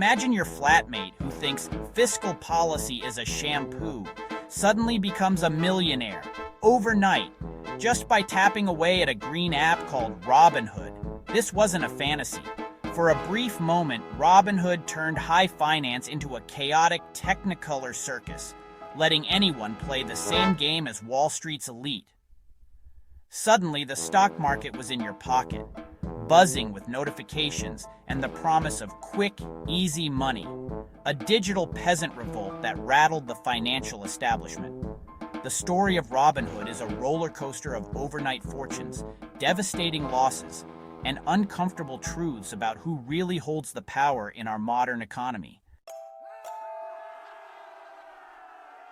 Imagine your flatmate who thinks fiscal policy is a shampoo suddenly becomes a millionaire overnight just by tapping away at a green app called Robinhood. This wasn't a fantasy. For a brief moment, Robinhood turned high finance into a chaotic technicolor circus, letting anyone play the same game as Wall Street's elite. Suddenly, the stock market was in your pocket, buzzing with notifications and the promise of quick, easy money, a digital peasant revolt that rattled the financial establishment. The story of Robinhood is a roller coaster of overnight fortunes, devastating losses, and uncomfortable truths about who really holds the power in our modern economy.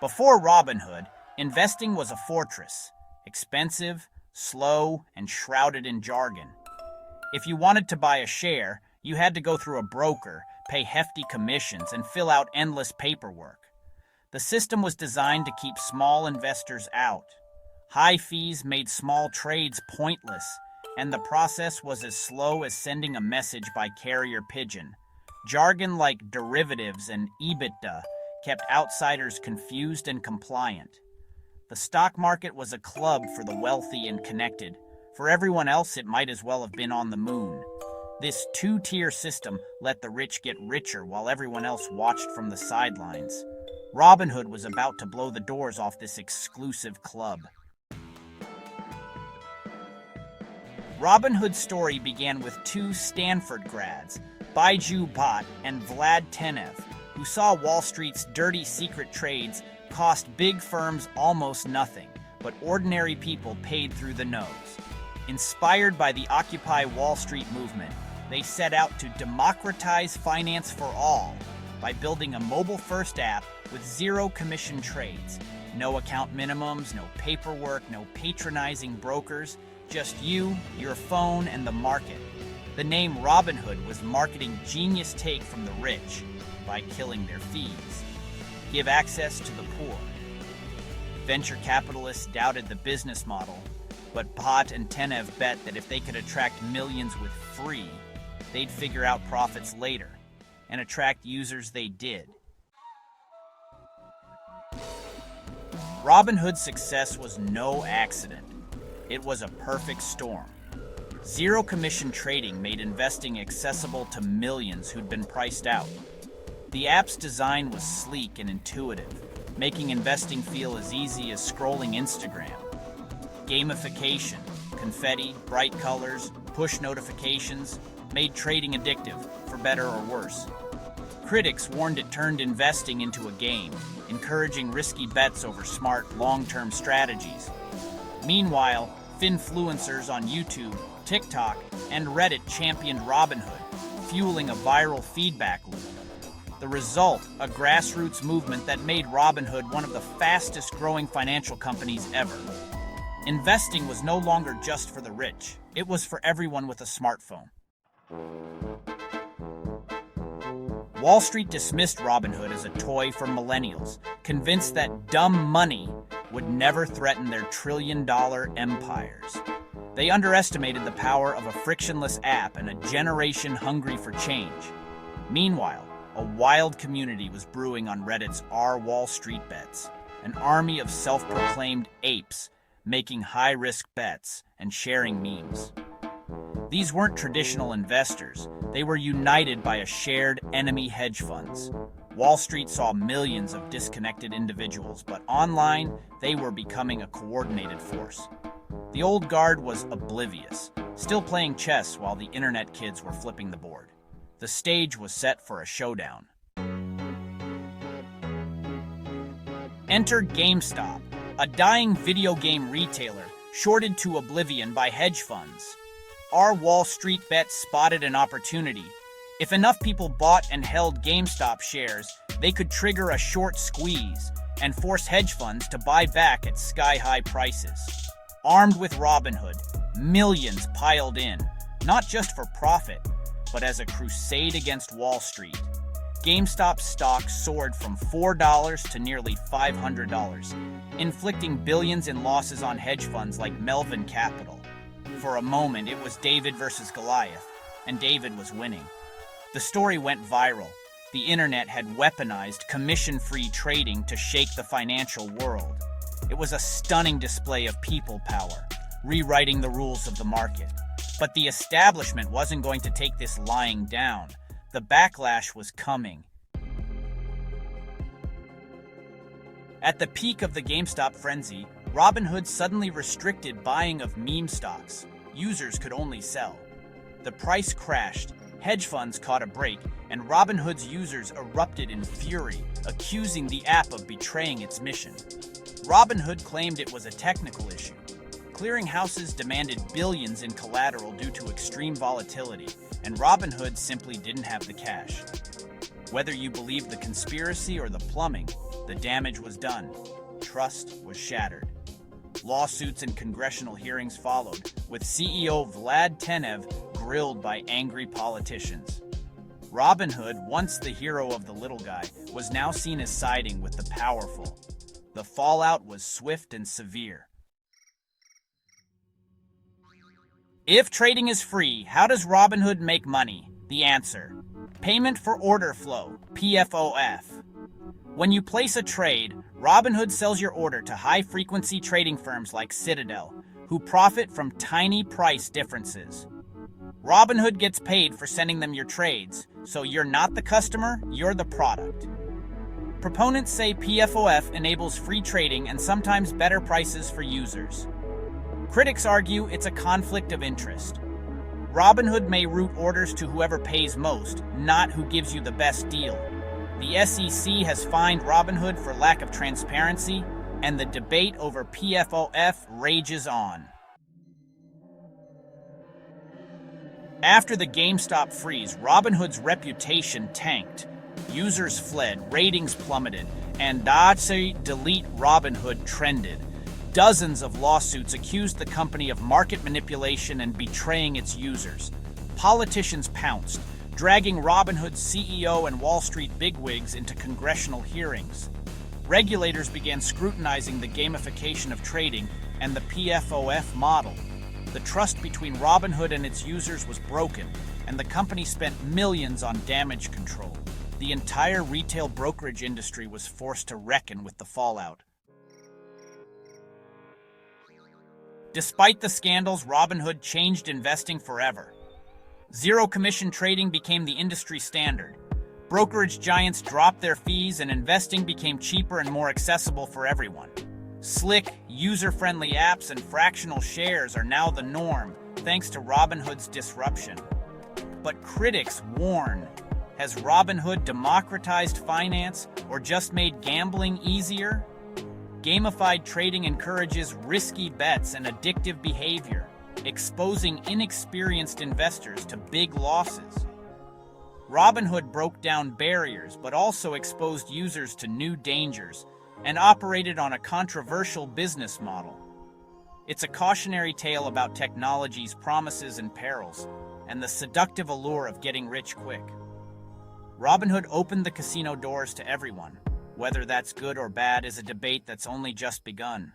Before Robinhood, investing was a fortress, expensive, slow, and shrouded in jargon. If you wanted to buy a share, you had to go through a broker, pay hefty commissions, and fill out endless paperwork. The system was designed to keep small investors out. High fees made small trades pointless, and the process was as slow as sending a message by carrier pigeon. Jargon like derivatives and EBITDA kept outsiders confused and compliant. The stock market was a club for the wealthy and connected. For everyone else, it might as well have been on the moon. This two-tier system let the rich get richer while everyone else watched from the sidelines. Robinhood was about to blow the doors off this exclusive club. Robinhood's story began with two Stanford grads, Baiju Bhatt and Vlad Tenev, who saw Wall Street's dirty secret trades cost big firms almost nothing, but ordinary people paid through the nose. Inspired by the Occupy Wall Street movement, they set out to democratize finance for all by building a mobile-first app with zero commission trades. No account minimums, no paperwork, no patronizing brokers, just you, your phone, and the market. The name Robinhood was marketing genius take from the rich by killing their fees. Give access to the poor. Venture capitalists doubted the business model, but Bhatt and Tenev bet that if they could attract millions with free, they'd figure out profits later, and attract users they did. Robinhood's success was no accident. It was a perfect storm. Zero commission trading made investing accessible to millions who'd been priced out. The app's design was sleek and intuitive, making investing feel as easy as scrolling Instagram. Gamification, confetti, bright colors, push notifications made trading addictive, for better or worse. Critics warned it turned investing into a game, encouraging risky bets over smart, long-term strategies. Meanwhile, finfluencers on YouTube, TikTok, and Reddit championed Robinhood, fueling a viral feedback loop. The result, a grassroots movement that made Robinhood one of the fastest-growing financial companies ever. Investing was no longer just for the rich. It was for everyone with a smartphone. Wall Street dismissed Robinhood as a toy for millennials, convinced that dumb money would never threaten their trillion-dollar empires. They underestimated the power of a frictionless app and a generation hungry for change. Meanwhile, a wild community was brewing on Reddit's Wall Street Bets, an army of self-proclaimed apes making high-risk bets and sharing memes. These weren't traditional investors. They were united by a shared enemy: hedge funds. Wall Street saw millions of disconnected individuals, but online, they were becoming a coordinated force. The old guard was oblivious, still playing chess while the internet kids were flipping the board. The stage was set for a showdown. Enter GameStop, a dying video game retailer shorted to oblivion by hedge funds. Our Wall Street Bet spotted an opportunity. If enough people bought and held GameStop shares, they could trigger a short squeeze and force hedge funds to buy back at sky-high prices. Armed with Robinhood, millions piled in, not just for profit, but as a crusade against Wall Street. GameStop stock soared from $4 to nearly $500, inflicting billions in losses on hedge funds like Melvin Capital. For a moment, it was David versus Goliath, and David was winning. The story went viral. The internet had weaponized commission-free trading to shake the financial world. It was a stunning display of people power, rewriting the rules of the market. But the establishment wasn't going to take this lying down. The backlash was coming. At the peak of the GameStop frenzy, Robinhood suddenly restricted buying of meme stocks. Users could only sell. The price crashed, hedge funds caught a break, and Robinhood's users erupted in fury, accusing the app of betraying its mission. Robinhood claimed it was a technical issue. Clearinghouses demanded billions in collateral due to extreme volatility, and Robinhood simply didn't have the cash. Whether you believed the conspiracy or the plumbing, the damage was done. Trust was shattered. Lawsuits and congressional hearings followed, with CEO Vlad Tenev grilled by angry politicians. Robinhood, once the hero of the little guy, was now seen as siding with the powerful. The fallout was swift and severe. If trading is free, how does Robinhood make money? The answer: payment for order flow, PFOF. When you place a trade, Robinhood sells your order to high-frequency trading firms like Citadel, who profit from tiny price differences. Robinhood gets paid for sending them your trades, so you're not the customer, you're the product. Proponents say PFOF enables free trading and sometimes better prices for users. Critics argue it's a conflict of interest. Robinhood may route orders to whoever pays most, not who gives you the best deal. The SEC has fined Robinhood for lack of transparency, and the debate over PFOF rages on. After the GameStop freeze, Robinhood's reputation tanked. Users fled, ratings plummeted, and delete Robinhood trended. Dozens of lawsuits accused the company of market manipulation and betraying its users. Politicians pounced, dragging Robinhood's CEO and Wall Street bigwigs into congressional hearings. Regulators began scrutinizing the gamification of trading and the PFOF model. The trust between Robinhood and its users was broken, and the company spent millions on damage control. The entire retail brokerage industry was forced to reckon with the fallout. Despite the scandals, Robinhood changed investing forever. Zero-commission trading became the industry standard. Brokerage giants dropped their fees and investing became cheaper and more accessible for everyone. Slick, user-friendly apps and fractional shares are now the norm, thanks to Robinhood's disruption. But critics warn, has Robinhood democratized finance or just made gambling easier? Gamified trading encourages risky bets and addictive behavior, exposing inexperienced investors to big losses. Robinhood broke down barriers but also exposed users to new dangers and operated on a controversial business model. It's a cautionary tale about technology's promises and perils, and the seductive allure of getting rich quick. Robinhood opened the casino doors to everyone. Whether that's good or bad is a debate that's only just begun.